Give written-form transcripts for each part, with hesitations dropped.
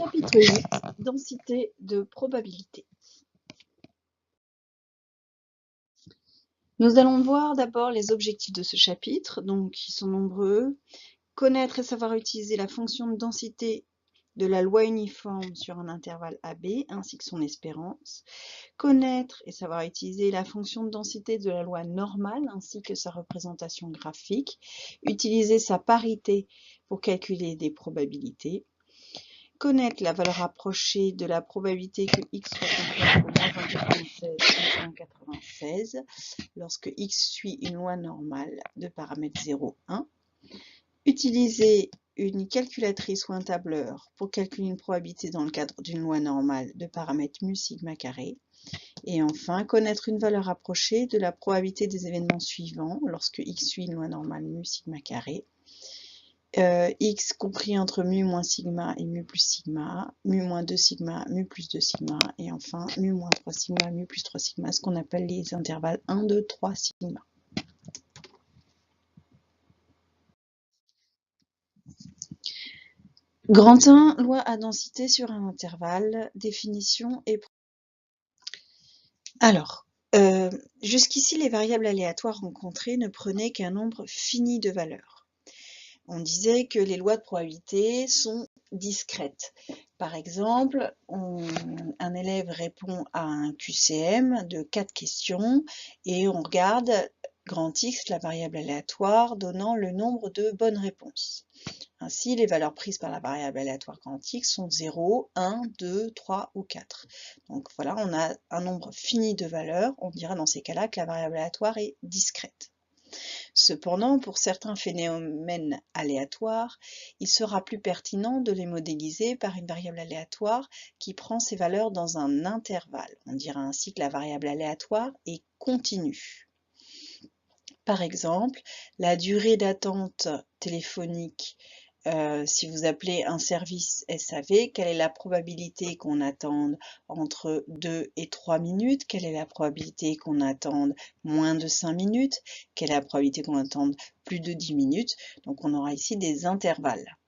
Chapitre 8, densité de probabilité. Nous allons voir d'abord les objectifs de ce chapitre, donc qui sont nombreux. Connaître et savoir utiliser la fonction de densité de la loi uniforme sur un intervalle AB, ainsi que son espérance. Connaître et savoir utiliser la fonction de densité de la loi normale, ainsi que sa représentation graphique. Utiliser sa parité pour calculer des probabilités. Connaître la valeur approchée de la probabilité que x soit compris entre moins 1,16 et 1,96 lorsque x suit une loi normale de paramètres 0, 1. Utiliser une calculatrice ou un tableur pour calculer une probabilité dans le cadre d'une loi normale de paramètres mu sigma carré. Et enfin, connaître une valeur approchée de la probabilité des événements suivants lorsque x suit une loi normale mu sigma carré. X compris entre mu moins sigma et mu plus sigma, mu moins 2 sigma, mu plus 2 sigma, et enfin mu moins 3 sigma, mu plus 3 sigma, ce qu'on appelle les intervalles 1, 2, 3 sigma. Grand 1, loi à densité sur un intervalle, définition et... Alors, jusqu'ici, les variables aléatoires rencontrées ne prenaient qu'un nombre fini de valeurs. On disait que les lois de probabilité sont discrètes. Par exemple, un élève répond à un QCM de 4 questions et on regarde grand X, la variable aléatoire, donnant le nombre de bonnes réponses. Ainsi, les valeurs prises par la variable aléatoire grand X sont 0, 1, 2, 3 ou 4. Donc voilà, on a un nombre fini de valeurs. On dira dans ces cas-là que la variable aléatoire est discrète. Cependant, pour certains phénomènes aléatoires, il sera plus pertinent de les modéliser par une variable aléatoire qui prend ses valeurs dans un intervalle. On dira ainsi que la variable aléatoire est continue. Par exemple, la durée d'attente téléphonique, si vous appelez un service SAV, quelle est la probabilité qu'on attende entre 2 et 3 minutes? Quelle est la probabilité qu'on attende moins de 5 minutes? Quelle est la probabilité qu'on attende plus de 10 minutes? Donc on aura ici des intervalles.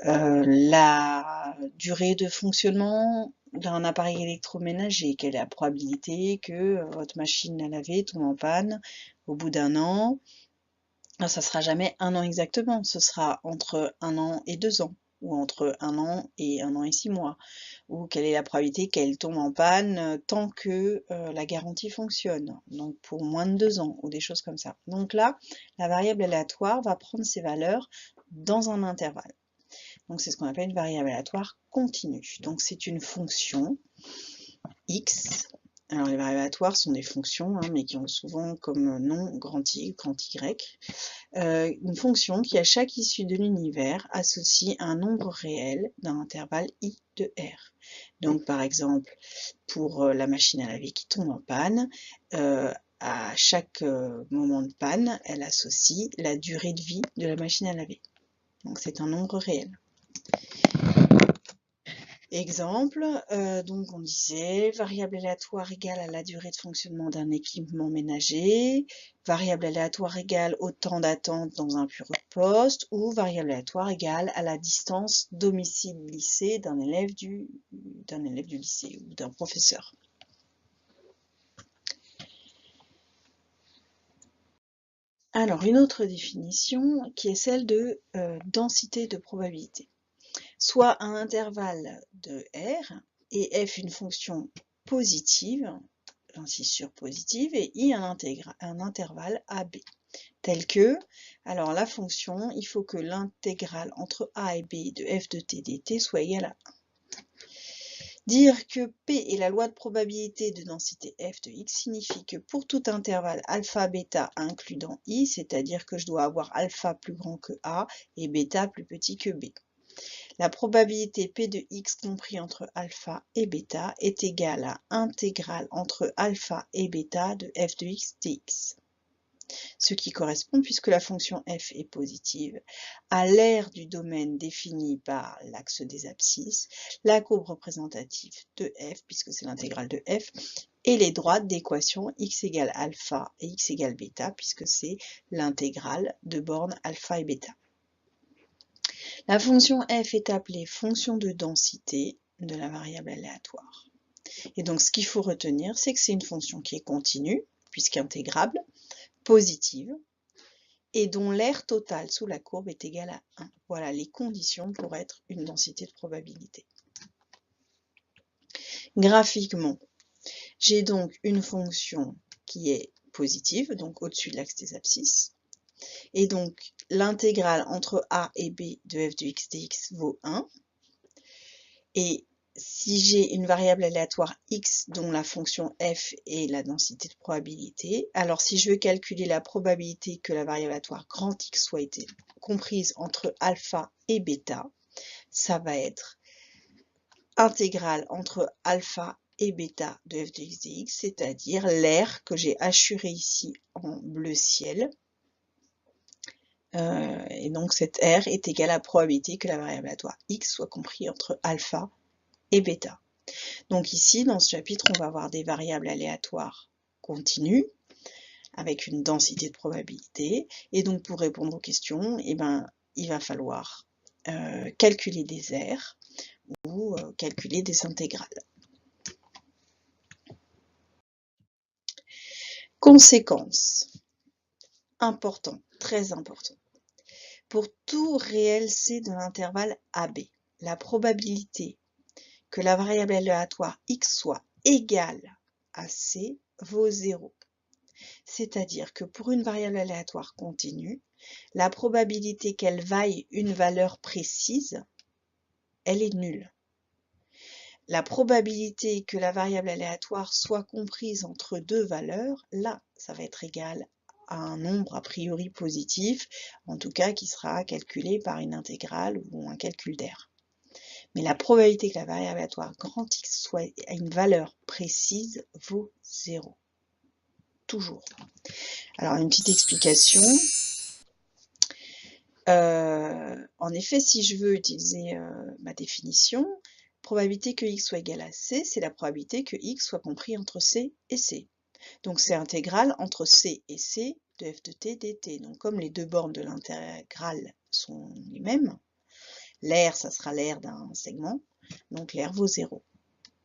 La durée de fonctionnement d'un appareil électroménager, quelle est la probabilité que votre machine à laver tombe en panne au bout d'un an? Ça ne sera jamais un an exactement, ce sera entre 1 an et 2 ans, ou entre 1 an et 6 mois. Ou quelle est la probabilité qu'elle tombe en panne tant que la garantie fonctionne, donc pour moins de 2 ans, ou des choses comme ça. Donc là, la variable aléatoire va prendre ses valeurs dans un intervalle. Donc c'est ce qu'on appelle une variable aléatoire continue. Donc c'est une fonction x. Alors les variables aléatoires sont des fonctions, mais qui ont souvent comme nom grand Y, grand Y. Une fonction qui, à chaque issue de l'univers, associe un nombre réel d'un intervalle I de R. Donc, par exemple, pour la machine à laver qui tombe en panne, à chaque moment de panne, elle associe la durée de vie de la machine à laver. Donc, c'est un nombre réel. Exemple, donc on disait variable aléatoire égale à la durée de fonctionnement d'un équipement ménager, variable aléatoire égale au temps d'attente dans un bureau de poste, ou variable aléatoire égale à la distance domicile-lycée d'un élève du lycée ou d'un professeur. Alors une autre définition qui est celle de densité de probabilité. Soit un intervalle de R et f une fonction positive, j'insiste sur positive, et i un intervalle AB, tel que, alors la fonction, il faut que l'intégrale entre a et b de f de t dt soit égale à 1. Dire que P est la loi de probabilité de densité f de x signifie que pour tout intervalle alpha bêta inclus dans i, c'est-à-dire que je dois avoir alpha plus grand que a et bêta plus petit que b. La probabilité P de x compris entre alpha et bêta est égale à intégrale entre alpha et bêta de f de x dx. Ce qui correspond, puisque la fonction f est positive, à l'aire du domaine défini par l'axe des abscisses, la courbe représentative de f, puisque c'est l'intégrale de f, et les droites d'équation x égale alpha et x égale bêta, puisque c'est l'intégrale de bornes alpha et bêta. La fonction f est appelée fonction de densité de la variable aléatoire. Et donc, ce qu'il faut retenir, c'est que c'est une fonction qui est continue, puisqu'intégrable, positive, et dont l'aire totale sous la courbe est égale à 1. Voilà les conditions pour être une densité de probabilité. Graphiquement, j'ai donc une fonction qui est positive, donc au-dessus de l'axe des abscisses, et donc l'intégrale entre a et b de f de x dx vaut 1, et si j'ai une variable aléatoire x dont la fonction f est la densité de probabilité, alors si je veux calculer la probabilité que la variable aléatoire grand X soit comprise entre alpha et bêta, ça va être intégrale entre alpha et bêta de f de x dx, c'est-à-dire l'aire que j'ai assurée ici en bleu ciel. Et donc cette R est égale à la probabilité que la variable aléatoire x soit comprise entre alpha et bêta. Donc ici, dans ce chapitre, on va avoir des variables aléatoires continues avec une densité de probabilité. Et donc pour répondre aux questions, eh ben, il va falloir calculer des aires ou calculer des intégrales. Conséquences. Important, très important. Pour tout réel C de l'intervalle AB, la probabilité que la variable aléatoire x soit égale à C vaut 0. C'est-à-dire que pour une variable aléatoire continue, la probabilité qu'elle vaille une valeur précise, elle est nulle. La probabilité que la variable aléatoire soit comprise entre deux valeurs, là, ça va être égal à un nombre a priori positif, en tout cas qui sera calculé par une intégrale ou un calcul d'aire. Mais la probabilité que la variable aléatoire grand X soit à une valeur précise vaut 0. Toujours. Alors, une petite explication. En effet, si je veux utiliser ma définition, probabilité que x soit égal à c, c'est la probabilité que x soit compris entre c et c. Donc, c'est intégrale entre c et c de f de t dt. Donc, comme les deux bornes de l'intégrale sont les mêmes, l'aire, ça sera l'aire d'un segment, donc l'aire vaut 0.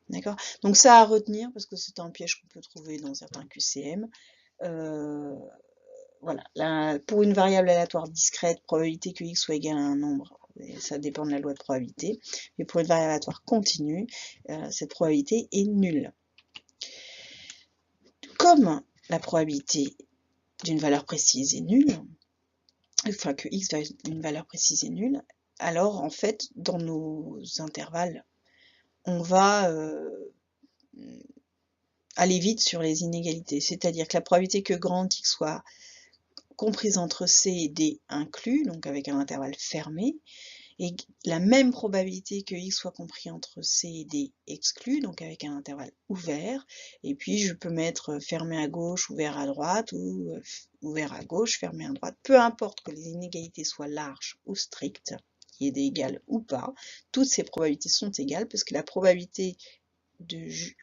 D'accord? Donc ça à retenir, parce que c'est un piège qu'on peut trouver dans certains QCM. Voilà. Là, pour une variable aléatoire discrète, probabilité que x soit égal à un nombre, ça dépend de la loi de probabilité. Mais pour une variable aléatoire continue, cette probabilité est nulle. Comme la probabilité d'une valeur précise est nulle, enfin que x va une valeur précise est nulle, alors en fait, dans nos intervalles, on va aller vite sur les inégalités. C'est-à-dire que la probabilité que grand X soit comprise entre C et D inclus, donc avec un intervalle fermé, et la même probabilité que X soit compris entre C et D exclu, donc avec un intervalle ouvert, et puis je peux mettre fermé à gauche, ouvert à droite, ou ouvert à gauche, fermé à droite, peu importe que les inégalités soient larges ou strictes, qu'il y ait des égales ou pas, toutes ces probabilités sont égales, parce que la probabilité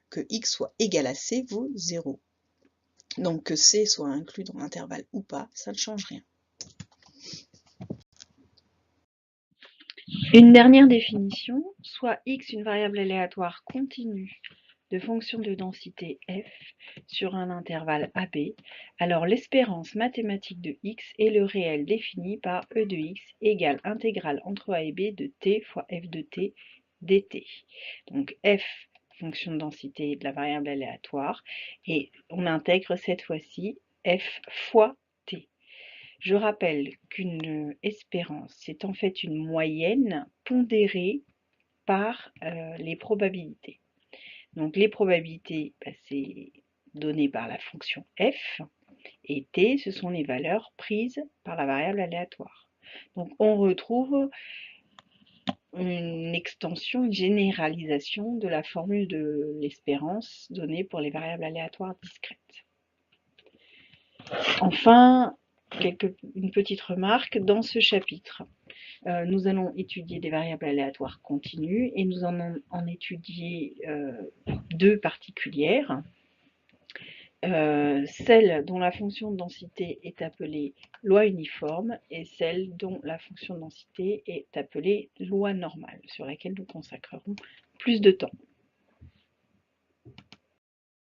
que x soit égal à c vaut 0. Donc que c soit inclus dans l'intervalle ou pas, ça ne change rien. Une dernière définition, soit x une variable aléatoire continue de fonction de densité f sur un intervalle AB, alors l'espérance mathématique de x est le réel défini par e de x égale intégrale entre a et b de t fois f de t dt. Donc f, fonction de densité de la variable aléatoire, et on intègre cette fois-ci f fois t. Je rappelle qu'une espérance, c'est en fait une moyenne pondérée par les probabilités. Donc les probabilités, c'est donné par la fonction f, et t, ce sont les valeurs prises par la variable aléatoire. Donc on retrouve une extension, une généralisation de la formule de l'espérance donnée pour les variables aléatoires discrètes. Enfin, une petite remarque, dans ce chapitre, nous allons étudier des variables aléatoires continues et nous en étudier deux particulières. celle dont la fonction de densité est appelée loi uniforme et celle dont la fonction de densité est appelée loi normale, sur laquelle nous consacrerons plus de temps.